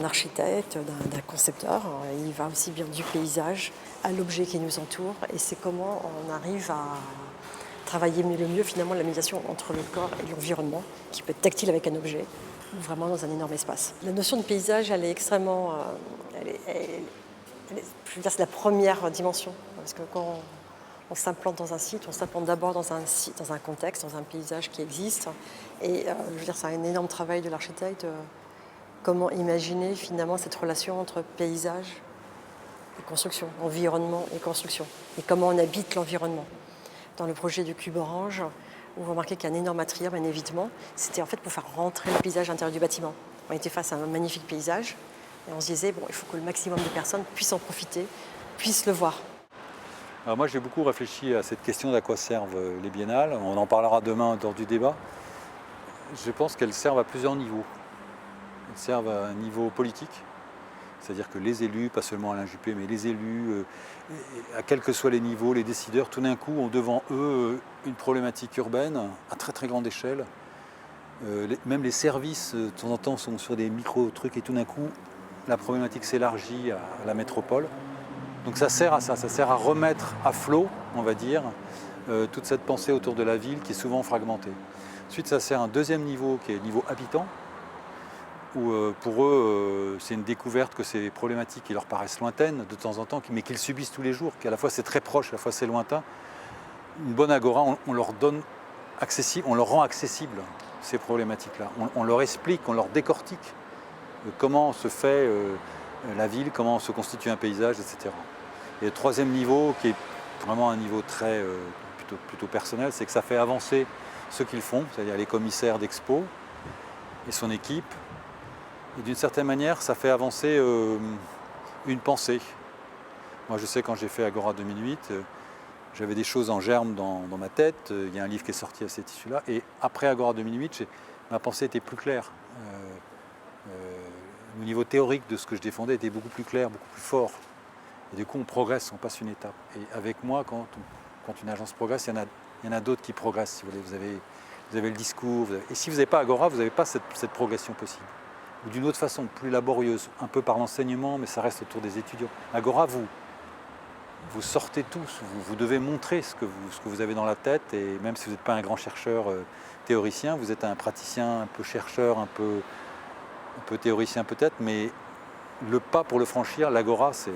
d'un architecte, d'un concepteur. Il va aussi bien du paysage à l'objet qui nous entoure. Et c'est comment on arrive à travailler le mieux finalement la médiation entre le corps et l'environnement, qui peut être tactile avec un objet, ou vraiment dans un énorme espace. La notion de paysage, elle est extrêmement... je veux dire, c'est la première dimension. Parce que quand on s'implante dans un site, on s'implante d'abord dans un site, dans un contexte, dans un paysage qui existe. Et je veux dire, c'est un énorme travail de l'architecte. Comment imaginer finalement cette relation entre paysage et construction, environnement et construction. Et comment on habite l'environnement. Dans le projet du Cube Orange, vous remarquez qu'il y a un énorme atrium, un évitement. C'était en fait pour faire rentrer le paysage à l'intérieur du bâtiment. On était face à un magnifique paysage et on se disait, bon, il faut que le maximum de personnes puissent en profiter, puissent le voir. Alors moi j'ai beaucoup réfléchi à cette question d'à quoi servent les biennales. On en parlera demain lors du débat. Je pense qu'elles servent à plusieurs niveaux. Elles servent à un niveau politique, c'est-à-dire que les élus, pas seulement Alain Juppé, mais les élus, à quels que soient les niveaux, les décideurs, tout d'un coup ont devant eux une problématique urbaine à très très grande échelle. Même les services, de temps en temps, sont sur des micro-trucs et tout d'un coup, la problématique s'élargit à la métropole. Donc ça sert à ça sert à remettre à flot, on va dire, toute cette pensée autour de la ville qui est souvent fragmentée. Ensuite, ça sert à un deuxième niveau qui est le niveau habitant, où pour eux, c'est une découverte que ces problématiques qui leur paraissent lointaines de temps en temps, mais qu'ils subissent tous les jours, qu'à la fois c'est très proche, à la fois c'est lointain. Une bonne agora, on leur donne accessible, on leur rend accessible ces problématiques-là. On leur explique, on leur décortique comment se fait la ville, comment se constitue un paysage, etc. Et le troisième niveau, qui est vraiment un niveau très plutôt personnel, c'est que ça fait avancer ceux qui le font, c'est-à-dire les commissaires d'expo et son équipe. Et d'une certaine manière, ça fait avancer une pensée. Moi, je sais, quand j'ai fait Agora 2008, j'avais des choses en germe dans ma tête. Il y a un livre qui est sorti à cet issue-là. Et après Agora 2008, ma pensée était plus claire. Le niveau théorique de ce que je défendais était beaucoup plus clair, beaucoup plus fort. Et du coup, on progresse, on passe une étape. Et avec moi, quand une agence progresse, il y en a d'autres qui progressent. Si vous voulez. Vous avez le discours. Et si vous n'avez pas Agora, vous n'avez pas cette progression possible. Ou d'une autre façon, plus laborieuse, un peu par l'enseignement, mais ça reste autour des étudiants. Agora, vous sortez tous, vous devez montrer ce que vous avez dans la tête, et même si vous n'êtes pas un grand chercheur théoricien, vous êtes un praticien un peu chercheur, un peu théoricien peut-être, mais le pas pour le franchir, l'Agora, c'est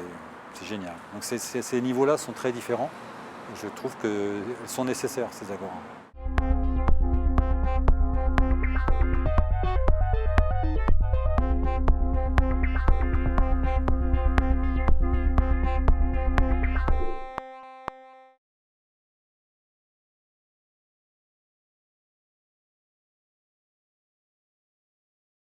génial. Donc ces niveaux-là sont très différents, et je trouve qu'elles sont nécessaires, ces Agoras.